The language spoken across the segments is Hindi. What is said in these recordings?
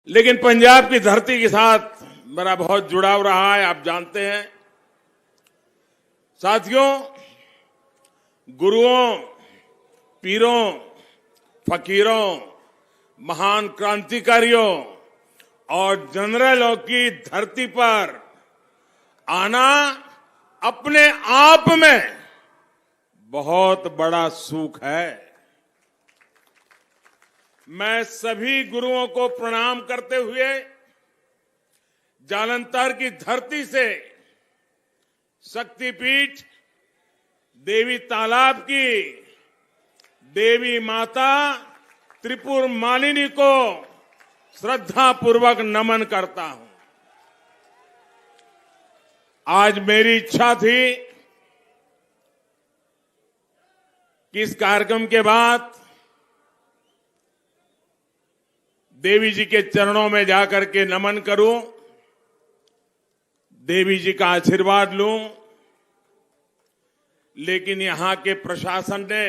लेकिन पंजाब की धरती के साथ मेरा बहुत जुड़ाव रहा है, आप जानते हैं। साथियों, गुरुओं, पीरों, फकीरों, महान क्रांतिकारियों और जनरलों की धरती पर आना अपने आप में बहुत बड़ा सुख है। मैं सभी गुरुओं को प्रणाम करते हुए जालंधर की धरती से शक्तिपीठ देवी तालाब की देवी माता त्रिपुर मालिनी को श्रद्धापूर्वक नमन करता हूं। आज मेरी इच्छा थी कि इस कार्यक्रम के बाद देवी जी के चरणों में जाकर के नमन करूं, देवी जी का आशीर्वाद लूं, लेकिन यहां के प्रशासन ने,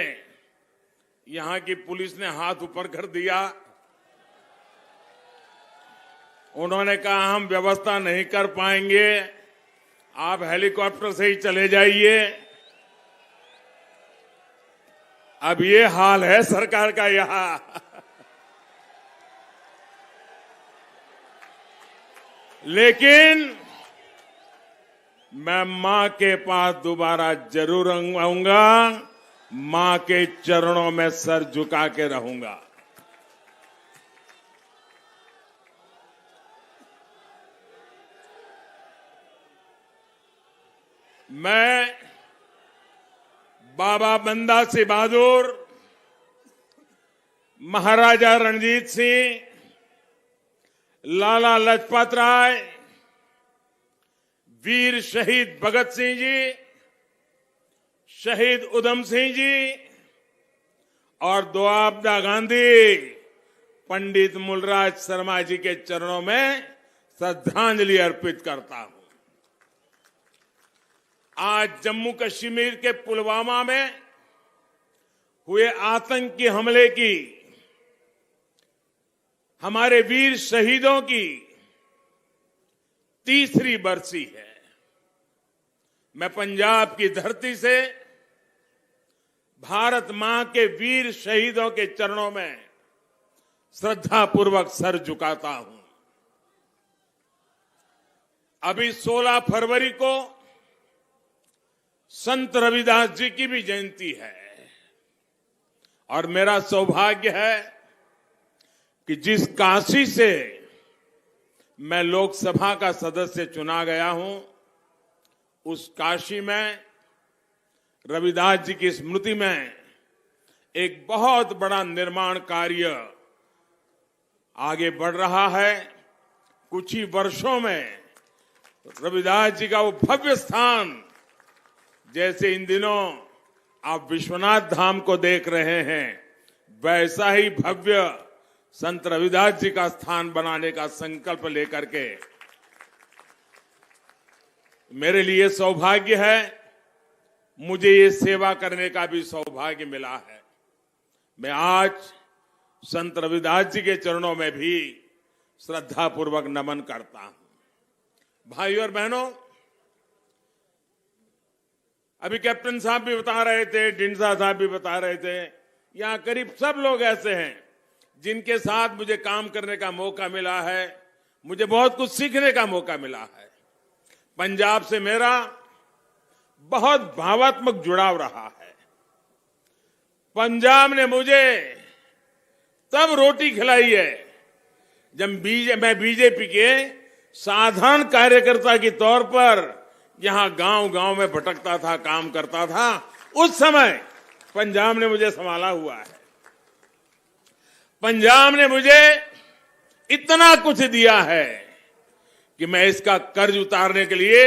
यहां की पुलिस ने हाथ ऊपर कर दिया। उन्होंने कहा हम व्यवस्था नहीं कर पाएंगे, आप हेलीकॉप्टर से ही चले जाइए। अब ये हाल है सरकार का यहां। लेकिन मैं मां के पास दोबारा जरूर आऊंगा, मां के चरणों में सर झुका के रहूंगा। मैं बाबा बंदा सिंह बहादुर, महाराजा रणजीत सिंह, लाला लाजपत राय, वीर शहीद भगत सिंह जी, शहीद उधम सिंह जी और दोआबदा गांधी पंडित मूलराज शर्मा जी के चरणों में श्रद्धांजलि अर्पित करता हूं। आज जम्मू कश्मीर के पुलवामा में हुए आतंकी हमले की हमारे वीर शहीदों की तीसरी बरसी है। मैं पंजाब की धरती से भारत मां के वीर शहीदों के चरणों में श्रद्धापूर्वक सर झुकाता हूं। अभी 16 फरवरी को संत रविदास जी की भी जयंती है और मेरा सौभाग्य है कि जिस काशी से मैं लोकसभा का सदस्य चुना गया हूं, उस काशी में रविदास जी की स्मृति में एक बहुत बड़ा निर्माण कार्य आगे बढ़ रहा है। कुछ ही वर्षों में रविदास जी का वो भव्य स्थान, जैसे इन दिनों आप विश्वनाथ धाम को देख रहे हैं, वैसा ही भव्य संत रविदास जी का स्थान बनाने का संकल्प लेकर के मेरे लिए सौभाग्य है, मुझे ये सेवा करने का भी सौभाग्य मिला है। मैं आज संत रविदास जी के चरणों में भी श्रद्धापूर्वक नमन करता हूं। भाइयों और बहनों, अभी कैप्टन साहब भी बता रहे थे, ढिंडसा साहब भी बता रहे थे, यहां करीब सब लोग ऐसे हैं जिनके साथ मुझे काम करने का मौका मिला है, मुझे बहुत कुछ सीखने का मौका मिला है। पंजाब से मेरा बहुत भावात्मक जुड़ाव रहा है। पंजाब ने मुझे तब रोटी खिलाई है जब मैं बीजेपी के साधारण कार्यकर्ता के तौर पर यहां गांव-गांव में भटकता था, काम करता था। उस समय पंजाब ने मुझे संभाला हुआ है। पंजाब ने मुझे इतना कुछ दिया है कि मैं इसका कर्ज उतारने के लिए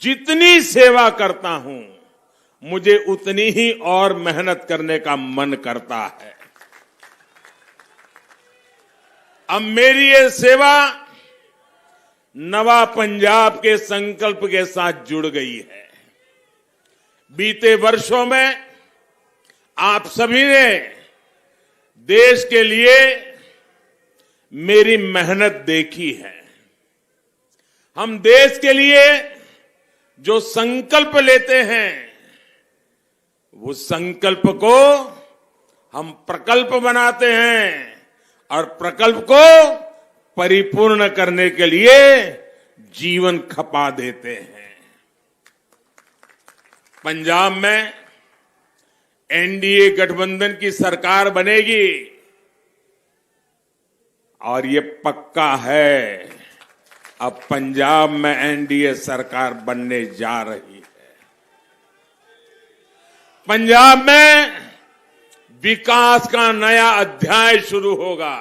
जितनी सेवा करता हूं, मुझे उतनी ही और मेहनत करने का मन करता है। अब मेरी ये सेवा नवा पंजाब के संकल्प के साथ जुड़ गई है। बीते वर्षों में आप सभी ने देश के लिए मेरी मेहनत देखी है। हम देश के लिए जो संकल्प लेते हैं, वो संकल्प को हम प्रकल्प बनाते हैं और प्रकल्प को परिपूर्ण करने के लिए जीवन खपा देते हैं। पंजाब में एनडीए गठबंधन की सरकार बनेगी और ये पक्का है, अब पंजाब में एनडीए सरकार बनने जा रही है। पंजाब में विकास का नया अध्याय शुरू होगा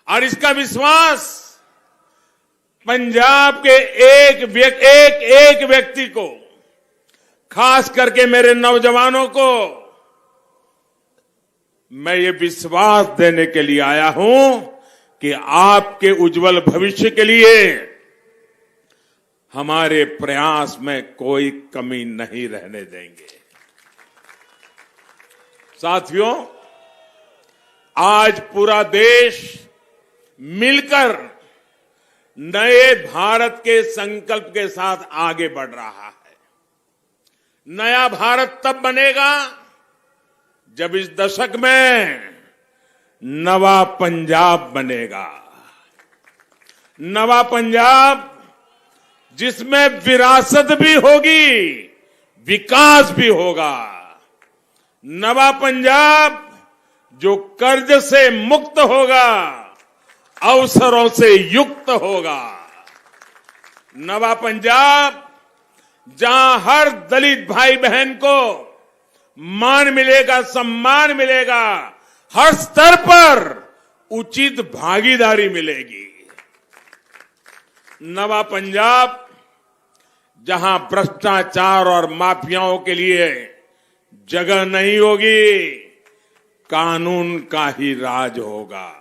और इसका विश्वास पंजाब के एक व्यक्ति को, खास करके मेरे नौजवानों को मैं ये विश्वास देने के लिए आया हूं कि आपके उज्जवल भविष्य के लिए हमारे प्रयास में कोई कमी नहीं रहने देंगे। साथियों, आज पूरा देश मिलकर नए भारत के संकल्प के साथ आगे बढ़ रहा है। नया भारत तब बनेगा जब इस दशक में नवा पंजाब बनेगा। नवा पंजाब जिसमें विरासत भी होगी, विकास भी होगा। नवा पंजाब जो कर्ज से मुक्त होगा, अवसरों से युक्त होगा। नवा पंजाब जहां हर दलित भाई बहन को मान मिलेगा, सम्मान मिलेगा, हर स्तर पर उचित भागीदारी मिलेगी। नवा पंजाब जहां भ्रष्टाचार और माफियाओं के लिए जगह नहीं होगी, कानून का ही राज होगा।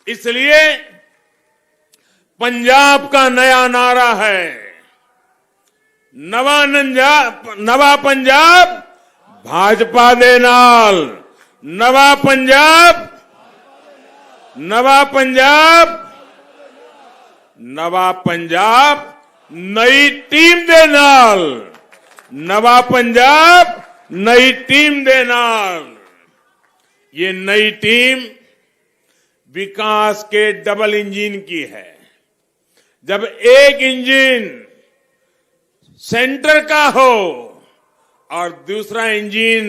इसलिए पंजाब का नया नारा है, नवा पंजाब भाजपा दे नाल। नवा पंजाब, नवा पंजाब, नवा पंजाब नई टीम दे नाल। नवा पंजाब नई टीम दे नाल। ये नई टीम विकास के डबल इंजन की है। जब एक इंजन सेंटर का हो और दूसरा इंजन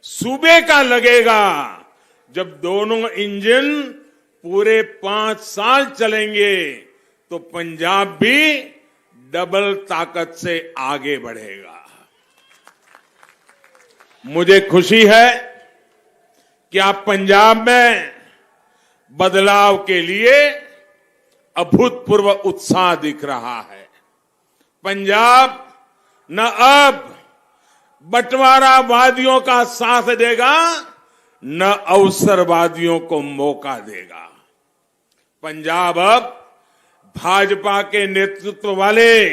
सूबे का लगेगा, जब दोनों इंजन पूरे 5 साल चलेंगे तो पंजाब भी डबल ताकत से आगे बढ़ेगा। मुझे खुशी है कि आप पंजाब में बदलाव के लिए अभूतपूर्व उत्साह दिख रहा है। पंजाब न अब बंटवारावादियों का साथ देगा, न अवसरवादियों को मौका देगा। पंजाब अब भाजपा के नेतृत्व वाले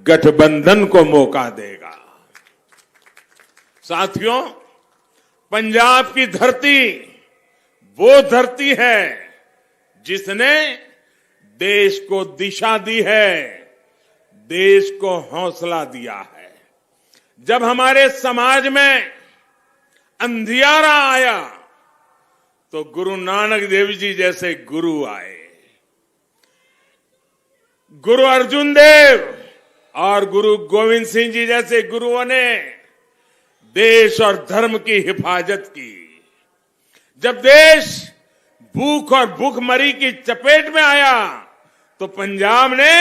गठबंधन को मौका देगा। साथियों, पंजाब की धरती वो धरती है जिसने देश को दिशा दी है, देश को हौसला दिया है। जब हमारे समाज में अंधियारा आया तो गुरु नानक देव जी जैसे गुरु आए। गुरु अर्जुन देव और गुरु गोविंद सिंह जी जैसे गुरुओं ने देश और धर्म की हिफाजत की। जब देश भूख और भूखमरी की चपेट में आया तो पंजाब ने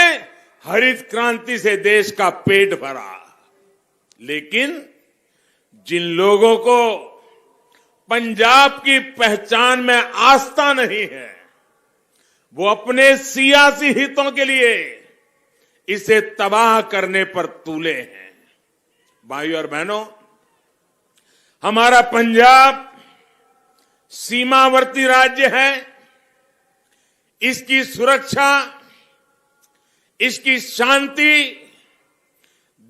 हरित क्रांति से देश का पेट भरा। लेकिन जिन लोगों को पंजाब की पहचान में आस्था नहीं है, वो अपने सियासी हितों के लिए इसे तबाह करने पर तुले हैं। भाइयों और बहनों, हमारा पंजाब सीमावर्ती राज्य है। इसकी सुरक्षा, इसकी शांति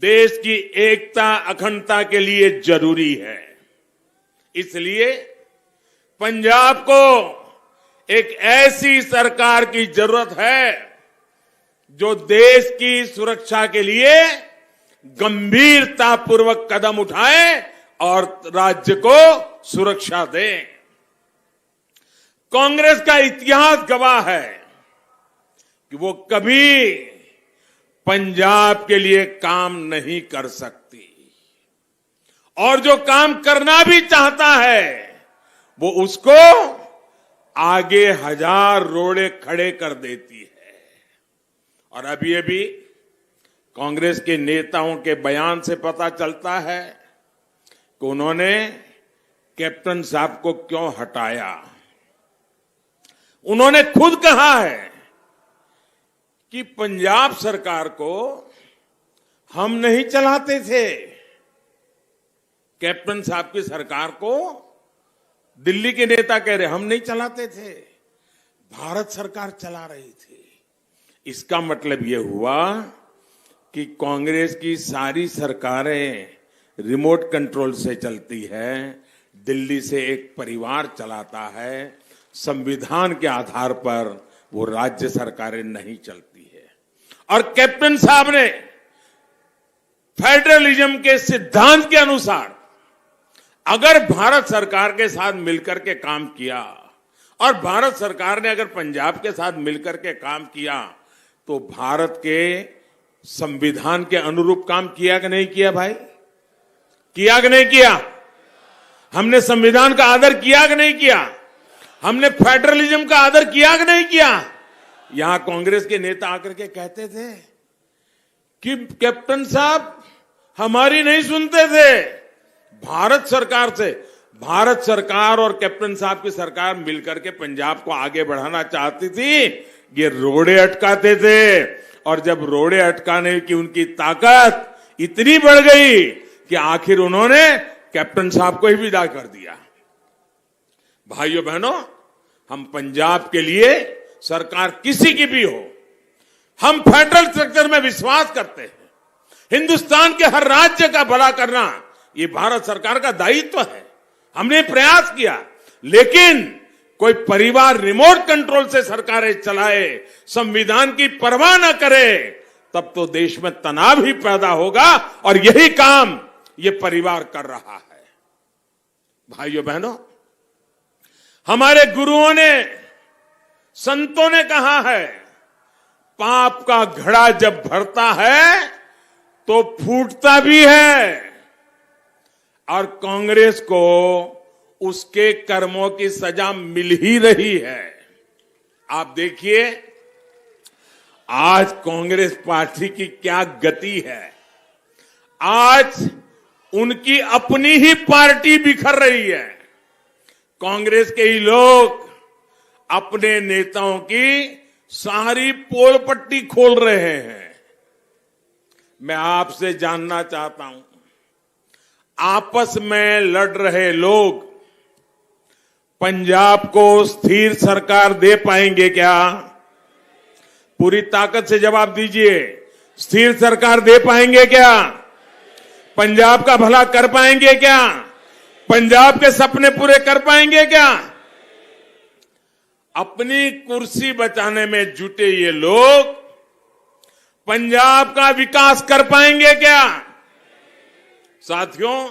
देश की एकता, अखंडता के लिए जरूरी है। इसलिए पंजाब को एक ऐसी सरकार की जरूरत है जो देश की सुरक्षा के लिए गंभीरतापूर्वक कदम उठाए और राज्य को सुरक्षा दे। कांग्रेस का इतिहास गवाह है कि वो कभी पंजाब के लिए काम नहीं कर सकती और जो काम करना भी चाहता है वो उसको आगे हजार रोड़े खड़े कर देती है। और अभी कांग्रेस के नेताओं के बयान से पता चलता है कि उन्होंने कैप्टन साहब को क्यों हटाया। उन्होंने खुद कहा है कि पंजाब सरकार को हम नहीं चलाते थे, कैप्टन साहब की सरकार को दिल्ली के नेता कह रहे हम नहीं चलाते थे, भारत सरकार चला रही थी। इसका मतलब यह हुआ कि कांग्रेस की सारी सरकारें रिमोट कंट्रोल से चलती है, दिल्ली से एक परिवार चलाता है, संविधान के आधार पर वो राज्य सरकारें नहीं चलती है। और कैप्टन साहब ने फेडरलिज्म के सिद्धांत के अनुसार अगर भारत सरकार के साथ मिलकर के काम किया और भारत सरकार ने अगर पंजाब के साथ मिलकर के काम किया तो भारत के संविधान के अनुरूप काम किया कि नहीं किया भाई? किया कि नहीं किया? हमने संविधान का आदर किया कि नहीं किया? हमने फेडरलिज्म का आदर किया कि नहीं किया? यहां कांग्रेस के नेता आकर के कहते थे कि कैप्टन साहब हमारी नहीं सुनते थे, भारत सरकार और कैप्टन साहब की सरकार मिलकर के पंजाब को आगे बढ़ाना चाहती थी। ये रोड़े अटकाते थे और जब रोड़े अटकाने की उनकी ताकत इतनी बढ़ गई कि आखिर उन्होंने कैप्टन साहब को ही विदा कर दिया। भाइयों बहनों, हम पंजाब के लिए सरकार किसी की भी हो, हम फेडरल स्ट्रक्चर में विश्वास करते हैं। हिंदुस्तान के हर राज्य का भला करना ये भारत सरकार का दायित्व है। हमने प्रयास किया, लेकिन कोई परिवार रिमोट कंट्रोल से सरकारें चलाए, संविधान की परवाह न करे, तब तो देश में तनाव ही पैदा होगा और यही काम ये परिवार कर रहा है। भाइयों बहनों, हमारे गुरुओं ने, संतों ने कहा है, पाप का घड़ा जब भरता है तो फूटता भी है और कांग्रेस को उसके कर्मों की सजा मिल ही रही है। आप देखिए आज कांग्रेस पार्टी की क्या गति है। आज उनकी अपनी ही पार्टी बिखर रही है। कांग्रेस के ही लोग अपने नेताओं की सारी पोल पट्टी खोल रहे हैं। मैं आपसे जानना चाहता हूं, आपस में लड़ रहे लोग पंजाब को स्थिर सरकार दे पाएंगे क्या? पूरी ताकत से जवाब दीजिए। स्थिर सरकार दे पाएंगे क्या? पंजाब का भला कर पाएंगे क्या? पंजाब के सपने पूरे कर पाएंगे क्या? अपनी कुर्सी बचाने में जुटे ये लोग पंजाब का विकास कर पाएंगे क्या? साथियों,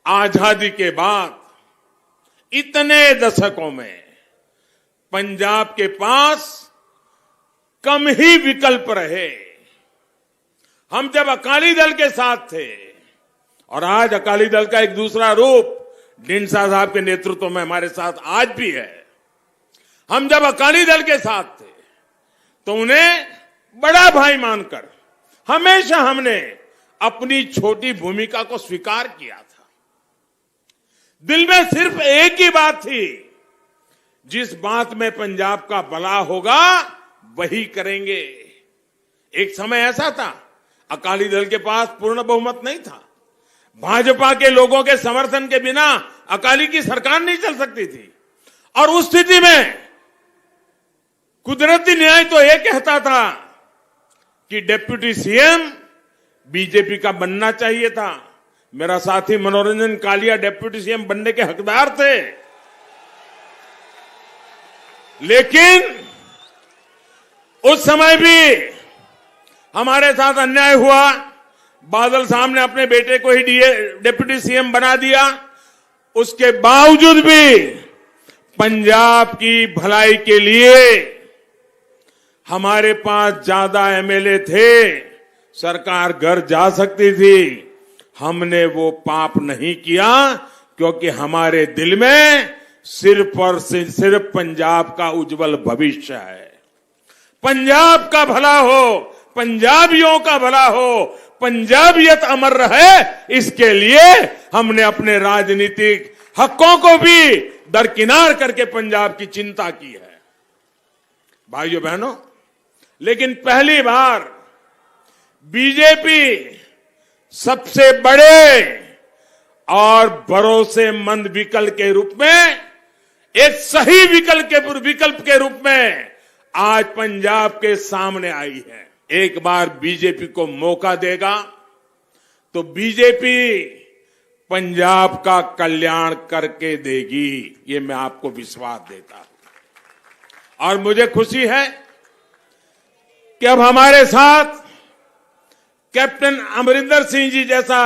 आजादी के बाद इतने दशकों में पंजाब के पास कम ही विकल्प रहे। हम जब अकाली दल के साथ थे और आज अकाली दल का एक दूसरा रूप ढींडसा साहब के नेतृत्व में हमारे साथ आज भी है। हम जब अकाली दल के साथ थे तो उन्हें बड़ा भाई मानकर हमेशा हमने अपनी छोटी भूमिका को स्वीकार किया था। दिल में सिर्फ एक ही बात थी, जिस बात में पंजाब का भला होगा वही करेंगे। एक समय ऐसा था, अकाली दल के पास पूर्ण बहुमत नहीं था। भाजपा के लोगों के समर्थन के बिना अकाली की सरकार नहीं चल सकती थी और उस स्थिति में कुदरती न्याय तो यह कहता था कि डिप्टी सीएम बीजेपी का बनना चाहिए था। मेरा साथी मनोरंजन कालिया डिप्टी सीएम बनने के हकदार थे। लेकिन उस समय भी हमारे साथ अन्याय हुआ। बादल साहब ने अपने बेटे को ही डिप्टी सीएम बना दिया। उसके बावजूद भी पंजाब की भलाई के लिए हमारे पास ज्यादा एमएलए थे, सरकार घर जा सकती थी। हमने वो पाप नहीं किया क्योंकि हमारे दिल में सिर्फ और सिर्फ पंजाब का उज्जवल भविष्य है। पंजाब का भला हो, पंजाबियों का भला हो, पंजाबियत अमर रहे, इसके लिए हमने अपने राजनीतिक हकों को भी दरकिनार करके पंजाब की चिंता की है। भाइयों बहनों, लेकिन पहली बार बीजेपी सबसे बड़े और भरोसेमंद विकल्प के रूप में, एक सही विकल्प के रूप में आज पंजाब के सामने आई है। एक बार बीजेपी को मौका देगा तो बीजेपी पंजाब का कल्याण करके देगी, ये मैं आपको विश्वास देता हूं। और मुझे खुशी है कि अब हमारे साथ कैप्टन अमरिंदर सिंह जी जैसा,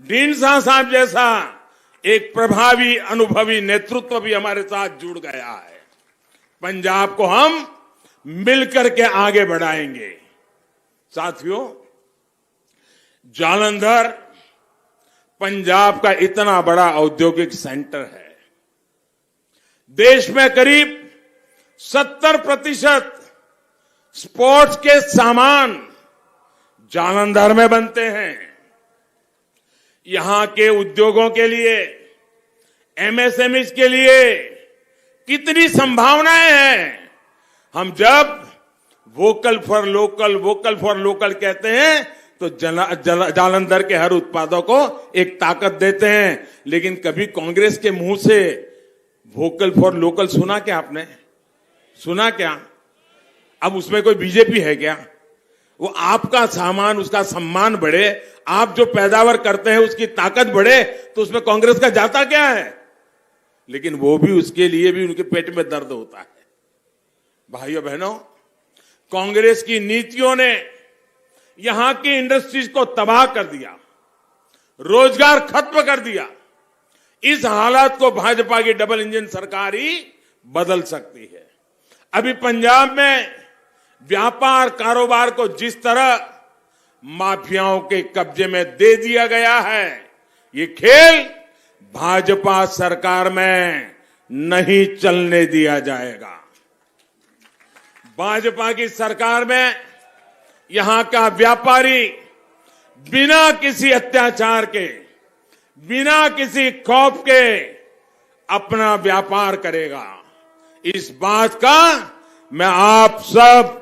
ढींडसा साहब जैसा एक प्रभावी अनुभवी नेतृत्व भी हमारे साथ जुड़ गया है। पंजाब को हम मिलकर के आगे बढ़ाएंगे। साथियों, जालंधर पंजाब का इतना बड़ा औद्योगिक सेंटर है। देश में करीब 70% स्पोर्ट्स के सामान जालंधर में बनते हैं। यहां के उद्योगों के लिए, एमएसएमईज के लिए कितनी संभावनाएं हैं। हम जब वोकल फॉर लोकल कहते हैं तो जालंधर के हर उत्पादों को एक ताकत देते हैं। लेकिन कभी कांग्रेस के मुंह से वोकल फॉर लोकल सुना क्या आपने? सुना क्या? अब उसमें कोई बीजेपी है क्या? वो आपका सामान, उसका सम्मान बढ़े, आप जो पैदावार करते हैं उसकी ताकत बढ़े, तो उसमें कांग्रेस का जाता क्या है? लेकिन वो भी, उसके लिए भी उनके पेट में दर्द होता है। भाइयों बहनों, कांग्रेस की नीतियों ने यहां की इंडस्ट्रीज को तबाह कर दिया, रोजगार खत्म कर दिया। इस हालात को भाजपा की डबल इंजन सरकार ही बदल सकती है। अभी पंजाब में व्यापार कारोबार को जिस तरह माफियाओं के कब्जे में दे दिया गया है, ये खेल भाजपा सरकार में नहीं चलने दिया जाएगा। भाजपा की सरकार में यहां का व्यापारी बिना किसी अत्याचार के, बिना किसी खौफ के अपना व्यापार करेगा। इस बात का मैं आप सब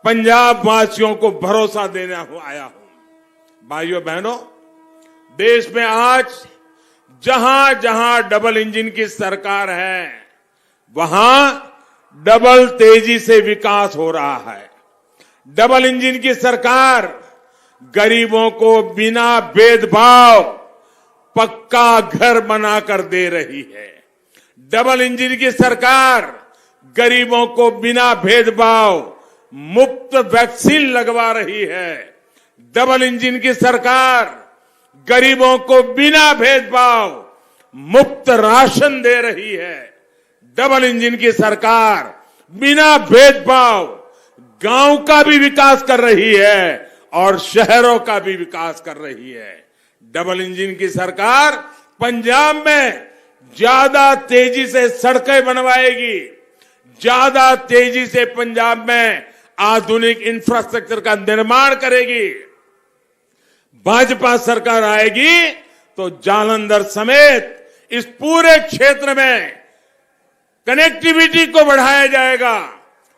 पंजाब वासियों को भरोसा देने आया हूं। भाइयों बहनों, देश में आज जहां जहां डबल इंजन की सरकार है, वहां डबल तेजी से विकास हो रहा है। डबल इंजन की सरकार गरीबों को बिना भेदभाव पक्का घर बनाकर दे रही है। डबल इंजन की सरकार गरीबों को बिना भेदभाव मुफ्त वैक्सीन लगवा रही है। डबल इंजन की सरकार गरीबों को बिना भेदभाव मुफ्त राशन दे रही है। डबल इंजन की सरकार बिना भेदभाव गांव का भी विकास कर रही है और शहरों का भी विकास कर रही है। डबल इंजन की सरकार पंजाब में ज्यादा तेजी से सड़कें बनवाएगी, ज्यादा तेजी से पंजाब में आधुनिक इंफ्रास्ट्रक्चर का निर्माण करेगी। भाजपा सरकार आएगी तो जालंधर समेत इस पूरे क्षेत्र में कनेक्टिविटी को बढ़ाया जाएगा,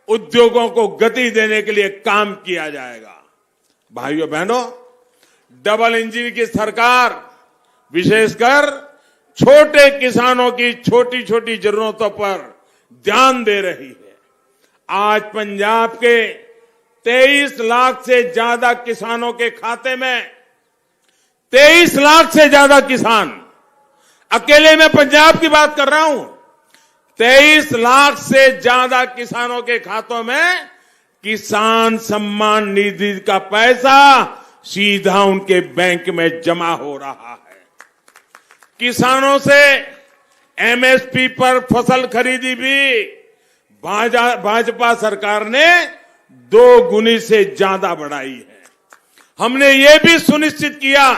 उद्योगों को गति देने के लिए काम किया जाएगा। भाइयों बहनों, डबल इंजन की सरकार विशेषकर छोटे किसानों की छोटी छोटी जरूरतों पर ध्यान दे रही है। आज पंजाब के 23 लाख से ज्यादा किसानों के खाते में, 23 लाख से ज्यादा किसान, अकेले मैं पंजाब की बात कर रहा हूं, 23 लाख से ज्यादा किसानों के खातों में किसान सम्मान निधि का पैसा सीधा उनके बैंक में जमा हो रहा है। किसानों से एमएसपी पर फसल खरीदी भी भाजपा सरकार ने 2 गुनी से ज्यादा बढ़ाई है। हमने ये भी सुनिश्चित किया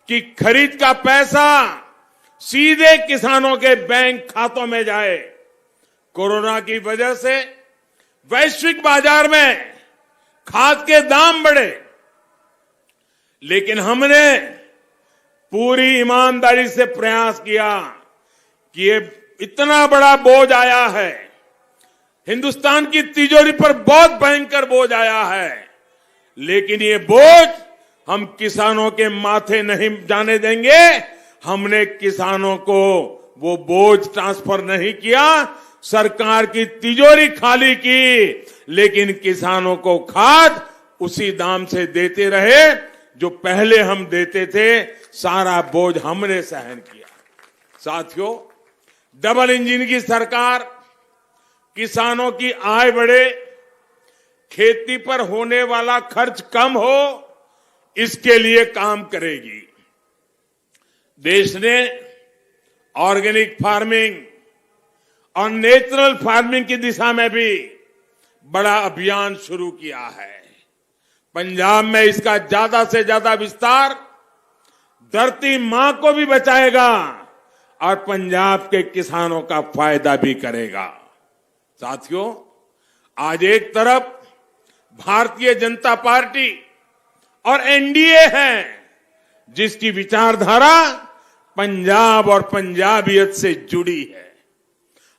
कि खरीद का पैसा सीधे किसानों के बैंक खातों में जाए। कोरोना की वजह से वैश्विक बाजार में खाद के दाम बढ़े, लेकिन हमने पूरी ईमानदारी से प्रयास किया कि ये इतना बड़ा बोझ आया है, हिंदुस्तान की तिजोरी पर बहुत भयंकर बोझ आया है, लेकिन ये बोझ हम किसानों के माथे नहीं जाने देंगे। हमने किसानों को वो बोझ ट्रांसफर नहीं किया, सरकार की तिजोरी खाली की, लेकिन किसानों को खाद उसी दाम से देते रहे जो पहले हम देते थे। सारा बोझ हमने सहन किया। साथियों, डबल इंजन की सरकार किसानों की आय बढ़े, खेती पर होने वाला खर्च कम हो, इसके लिए काम करेगी। देश ने ऑर्गेनिक फार्मिंग और नेचुरल फार्मिंग की दिशा में भी बड़ा अभियान शुरू किया है। पंजाब में इसका ज्यादा से ज्यादा विस्तार धरती मां को भी बचाएगा और पंजाब के किसानों का फायदा भी करेगा। साथियों, आज एक तरफ भारतीय जनता पार्टी और एनडीए है, जिसकी विचारधारा पंजाब और पंजाबियत से जुड़ी है।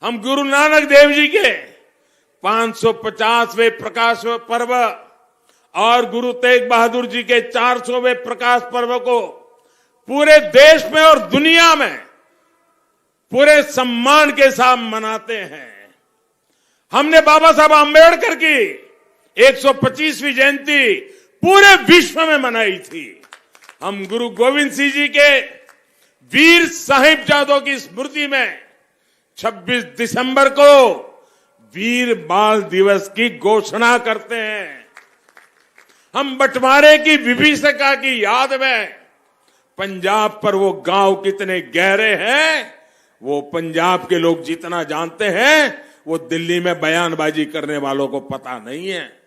हम गुरु नानक देव जी के 550वें प्रकाश पर्व और गुरु तेग बहादुर जी के 400वें प्रकाश पर्व को पूरे देश में और दुनिया में पूरे सम्मान के साथ मनाते हैं। हमने बाबा साहब आंबेडकर की 125वीं जयंती पूरे विश्व में मनाई थी। हम गुरु गोविंद सिंह जी के वीर साहिबजादों की स्मृति में 26 दिसंबर को वीर बाल दिवस की घोषणा करते हैं। हम बंटवारे की विभीषिका की याद में पंजाब पर वो गांव कितने गहरे हैं, वो पंजाब के लोग जितना जानते हैं, वो दिल्ली में बयानबाजी करने वालों को पता नहीं है।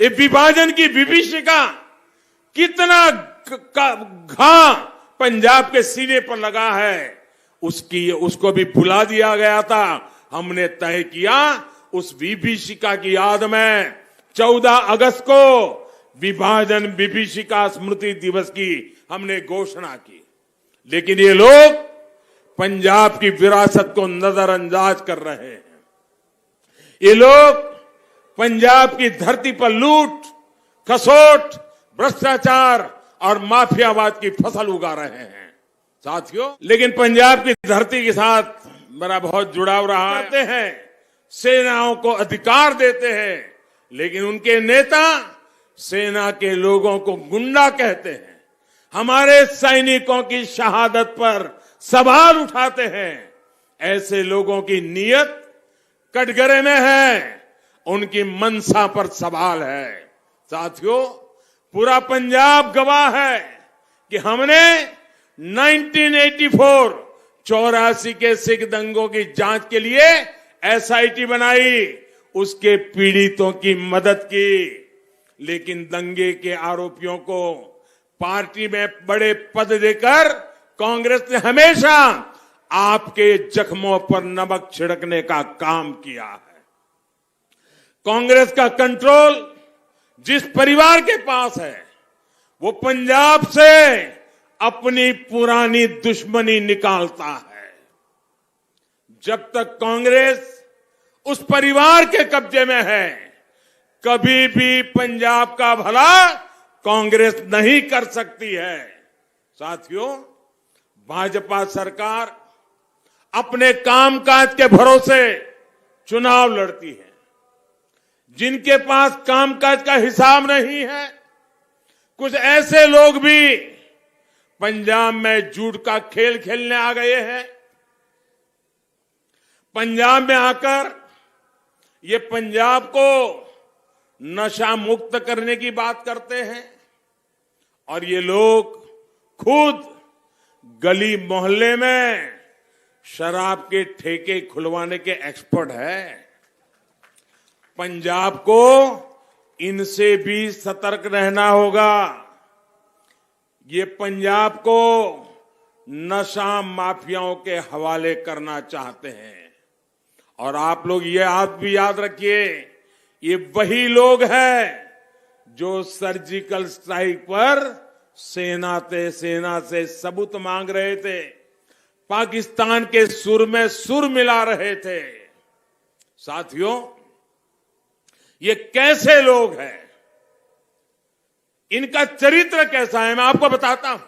ये विभाजन की विभीषिका कितना घा पंजाब के सीने पर लगा है, उसको भी भुला दिया गया था। हमने तय किया उस विभीषिका की याद में 14 अगस्त को विभाजन विभीषिका स्मृति दिवस की हमने घोषणा की। लेकिन ये लोग पंजाब की विरासत को नजरअंदाज कर रहे हैं। ये लोग पंजाब की धरती पर लूट, खसोट, भ्रष्टाचार और माफियावाद की फसल उगा रहे हैं। साथियों, लेकिन पंजाब की धरती के साथ मेरा बहुत जुड़ाव रहा है। सेनाओं को अधिकार देते हैं, लेकिन उनके नेता सेना के लोगों को गुंडा कहते हैं। हमारे सैनिकों की शहादत पर सवाल उठाते हैं। ऐसे लोगों की नीयत कटघरे में है, उनकी मनसा पर सवाल है। साथियों, पूरा पंजाब गवाह है कि हमने 1984 के सिख दंगों की जांच के लिए एसआईटी बनाई, उसके पीड़ितों की मदद की, लेकिन दंगे के आरोपियों को पार्टी में बड़े पद देकर कांग्रेस ने हमेशा आपके जख्मों पर नमक छिड़कने का काम किया है। कांग्रेस का कंट्रोल जिस परिवार के पास है, वो पंजाब से अपनी पुरानी दुश्मनी निकालता है। जब तक कांग्रेस उस परिवार के कब्जे में है, कभी भी पंजाब का भला कांग्रेस नहीं कर सकती है। साथियों, भाजपा सरकार अपने कामकाज के भरोसे चुनाव लड़ती है। जिनके पास कामकाज का हिसाब नहीं है, कुछ ऐसे लोग भी पंजाब में झूठ का खेल खेलने आ गए हैं। पंजाब में आकर ये पंजाब को नशा मुक्त करने की बात करते हैं और ये लोग खुद गली मोहल्ले में शराब के ठेके खुलवाने के एक्सपर्ट हैं। पंजाब को इनसे भी सतर्क रहना होगा। ये पंजाब को नशा माफियाओं के हवाले करना चाहते हैं और आप लोग ये आप भी याद रखिए, ये वही लोग हैं जो सर्जिकल स्ट्राइक पर सेना से सबूत मांग रहे थे, पाकिस्तान के सुर में सुर मिला रहे थे। साथियों, ये कैसे लोग हैं, इनका चरित्र कैसा है, मैं आपको बताता हूं।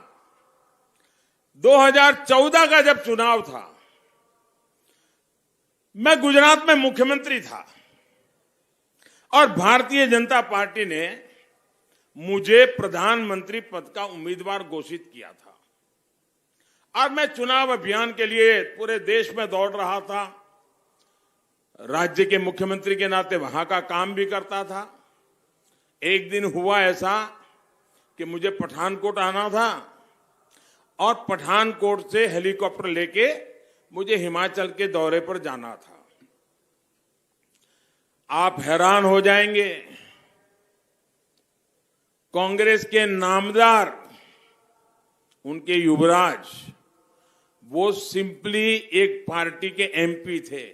2014 का जब चुनाव था, मैं गुजरात में मुख्यमंत्री था और भारतीय जनता पार्टी ने मुझे प्रधानमंत्री पद का उम्मीदवार घोषित किया था और मैं चुनाव अभियान के लिए पूरे देश में दौड़ रहा था। राज्य के मुख्यमंत्री के नाते वहां का काम भी करता था। एक दिन हुआ ऐसा कि मुझे पठानकोट आना था और पठानकोट से हेलीकॉप्टर लेके मुझे हिमाचल के दौरे पर जाना था। आप हैरान हो जाएंगे, कांग्रेस के नामदार, उनके युवराज, वो सिंपली एक पार्टी के एमपी थे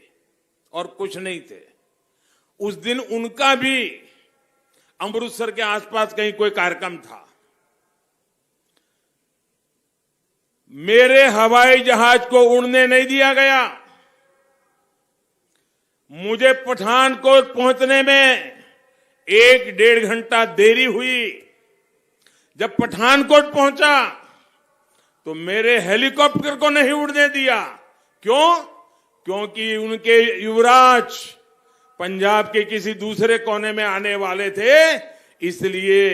और कुछ नहीं थे। उस दिन उनका भी अमृतसर के आसपास कहीं कोई कार्यक्रम था। मेरे हवाई जहाज को उड़ने नहीं दिया गया। मुझे पठानकोट पहुंचने में 1-1.5 घंटा देरी हुई। जब पठानकोट पहुंचा तो मेरे हेलीकॉप्टर को नहीं उड़ने दिया। क्यों? क्योंकि उनके युवराज पंजाब के किसी दूसरे कोने में आने वाले थे, इसलिए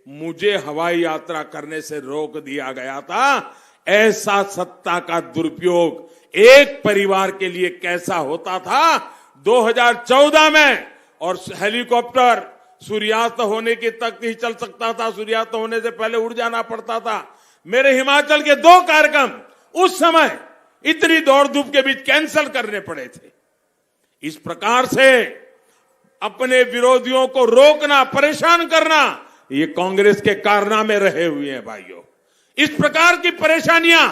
मुझे हवाई यात्रा करने से रोक दिया गया था। ऐसा सत्ता का दुरुपयोग एक परिवार के लिए कैसा होता था 2014 में। और हेलीकॉप्टर सूर्यास्त होने के तक ही चल सकता था, सूर्यास्त होने से पहले उड़ जाना पड़ता था। मेरे हिमाचल के 2 कार्यक्रम उस समय इतनी दौड़ धूप के बीच कैंसिल करने पड़े थे। इस प्रकार से अपने विरोधियों को रोकना, परेशान करना, ये कांग्रेस के कारनामे रहे हुए हैं भाइयों। इस प्रकार की परेशानियां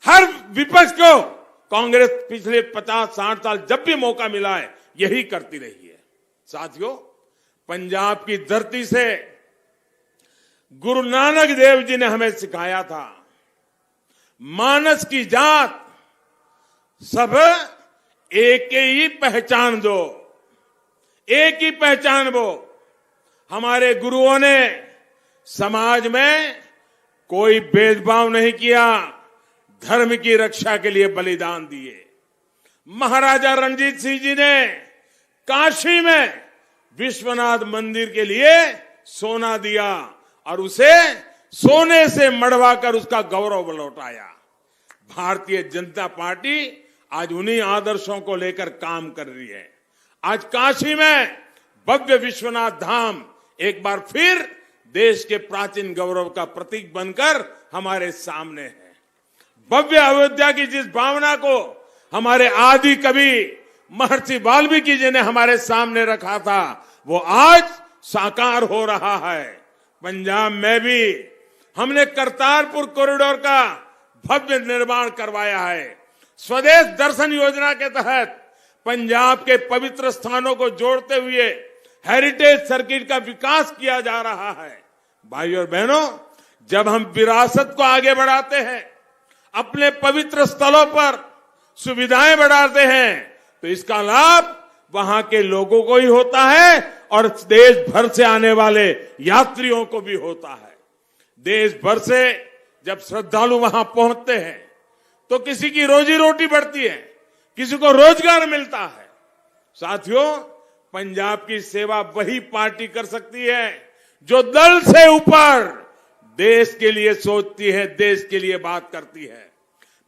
हर विपक्ष को कांग्रेस पिछले 50-60 साल जब भी मौका मिला है यही करती रही है। साथियों, पंजाब की धरती से गुरु नानक देव जी ने हमें सिखाया था, मानस की जात सब एक ही पहचान दो, एक ही पहचान वो। हमारे गुरुओं ने समाज में कोई भेदभाव नहीं किया, धर्म की रक्षा के लिए बलिदान दिए। महाराजा रणजीत सिंह जी ने काशी में विश्वनाथ मंदिर के लिए सोना दिया और उसे सोने से मढ़वा कर उसका गौरव लौटाया। भारतीय जनता पार्टी आज उन्हीं आदर्शों को लेकर काम कर रही है। आज काशी में भव्य विश्वनाथ धाम एक बार फिर देश के प्राचीन गौरव का प्रतीक बनकर हमारे सामने है। भव्य अयोध्या की जिस भावना को हमारे आदि कवि महर्षि वाल्मीकि जी ने हमारे सामने रखा था, वो आज साकार हो रहा है। पंजाब में भी हमने करतारपुर कॉरिडोर का भव्य निर्माण करवाया है। स्वदेश दर्शन योजना के तहत पंजाब के पवित्र स्थानों को जोड़ते हुए हेरिटेज सर्किट का विकास किया जा रहा है। भाइयों और बहनों, जब हम विरासत को आगे बढ़ाते हैं, अपने पवित्र स्थलों पर सुविधाएं बढ़ाते हैं, तो इसका लाभ वहां के लोगों को ही होता है और देश भर से आने वाले यात्रियों को भी होता है। देश भर से जब श्रद्धालु वहां पहुंचते हैं तो किसी की रोजी रोटी बढ़ती है, किसी को रोजगार मिलता है। साथियों, पंजाब की सेवा वही पार्टी कर सकती है जो दल से ऊपर देश के लिए सोचती है, देश के लिए बात करती है।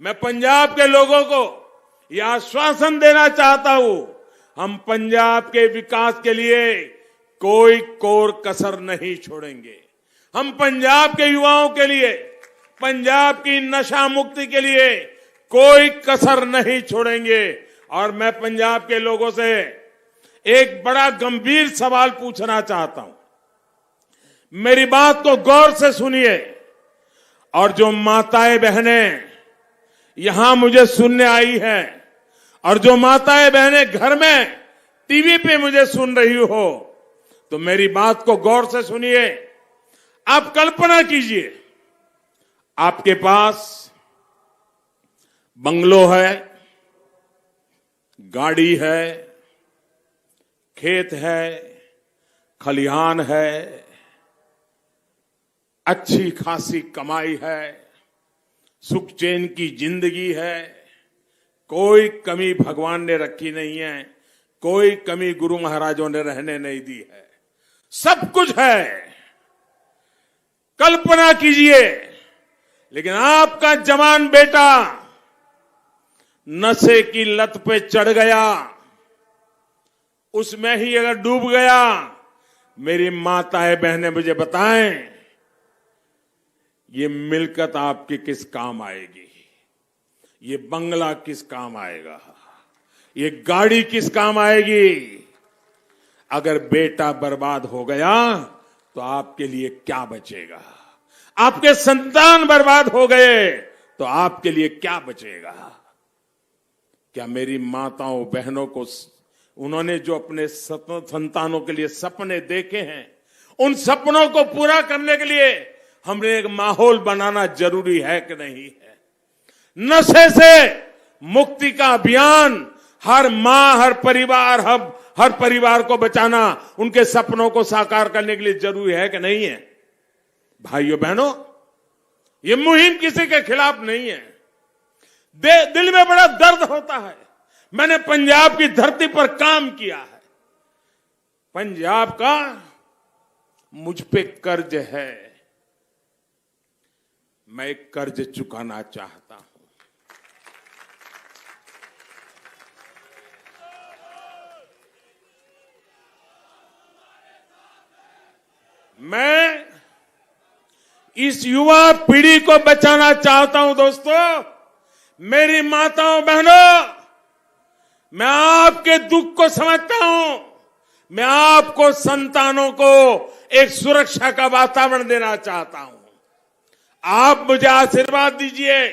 मैं पंजाब के लोगों को यह आश्वासन देना चाहता हूं, हम पंजाब के विकास के लिए कोई कोर कसर नहीं छोड़ेंगे। हम पंजाब के युवाओं के लिए, पंजाब की नशा मुक्ति के लिए कोई कसर नहीं छोड़ेंगे। और मैं पंजाब के लोगों से एक बड़ा गंभीर सवाल पूछना चाहता हूं। मेरी बात को गौर से सुनिए, और जो माताएं बहनें यहां मुझे सुनने आई हैं, और जो माताएं बहनें घर में टीवी पे मुझे सुन रही हो, तो मेरी बात को गौर से सुनिए। आप कल्पना कीजिए, आपके पास बंगलो है, गाड़ी है, खेत है, खलिहान है, अच्छी खासी कमाई है, सुख चैन की जिंदगी है, कोई कमी भगवान ने रखी नहीं है, कोई कमी गुरु महाराजों ने रहने नहीं दी है, सब कुछ है। कल्पना कीजिए, लेकिन आपका जवान बेटा नशे की लत पे चढ़ गया, उसमें ही अगर डूब गया, मेरी माताएं बहनें मुझे बताएं, ये मिल्कत आपकी किस काम आएगी? ये बंगला किस काम आएगा? ये गाड़ी किस काम आएगी? अगर बेटा बर्बाद हो गया तो आपके लिए क्या बचेगा? आपके संतान बर्बाद हो गए तो आपके लिए क्या बचेगा? क्या मेरी माताओं बहनों को, उन्होंने जो अपने संतानों के लिए सपने देखे हैं, उन सपनों को पूरा करने के लिए हमने एक माहौल बनाना जरूरी है कि नहीं है? नशे से मुक्ति का अभियान हर मां, हर परिवार को बचाना, उनके सपनों को साकार करने के लिए जरूरी है कि नहीं है? भाइयों बहनों, ये मुहिम किसी के खिलाफ नहीं है। दिल में बड़ा दर्द होता है। मैंने पंजाब की धरती पर काम किया है। पंजाब का मुझ पे कर्ज है, मैं कर्ज चुकाना चाहता हूं। मैं इस युवा पीढ़ी को बचाना चाहता हूं। दोस्तों, मेरी माताओं बहनों, मैं आपके दुख को समझता हूं। मैं आपको, संतानों को एक सुरक्षा का वातावरण देना चाहता हूं। आप मुझे आशीर्वाद दीजिए,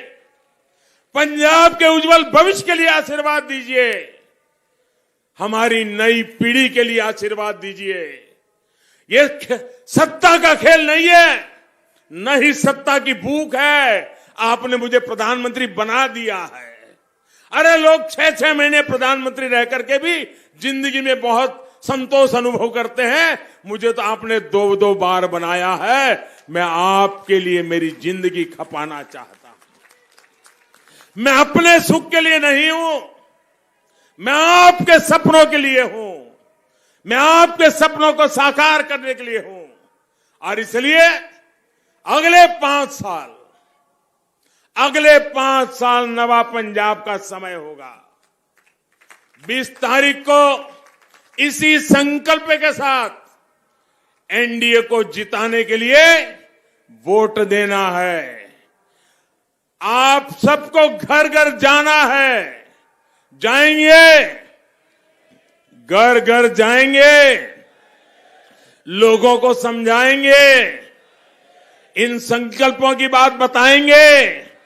पंजाब के उज्जवल भविष्य के लिए आशीर्वाद दीजिए, हमारी नई पीढ़ी के लिए आशीर्वाद दीजिए। ये सत्ता का खेल नहीं है, न ही सत्ता की भूख है। आपने मुझे प्रधानमंत्री बना दिया है। अरे लोग 6-6 महीने प्रधानमंत्री रह करके भी जिंदगी में बहुत संतोष अनुभव करते हैं। मुझे तो आपने 2-2 बार बनाया है। मैं आपके लिए मेरी जिंदगी खपाना चाहता हूं। मैं अपने सुख के लिए नहीं हूं, मैं आपके सपनों के लिए हूं। मैं आपके सपनों को साकार करने के लिए हूं। और इसलिए अगले 5 साल नवा पंजाब का समय होगा। 20 तारीख को इसी संकल्प के साथ एनडीए को जिताने के लिए वोट देना है। आप सबको घर घर जाना है। जाएंगे, घर घर जाएंगे, लोगों को समझाएंगे, इन संकल्पों की बात बताएंगे।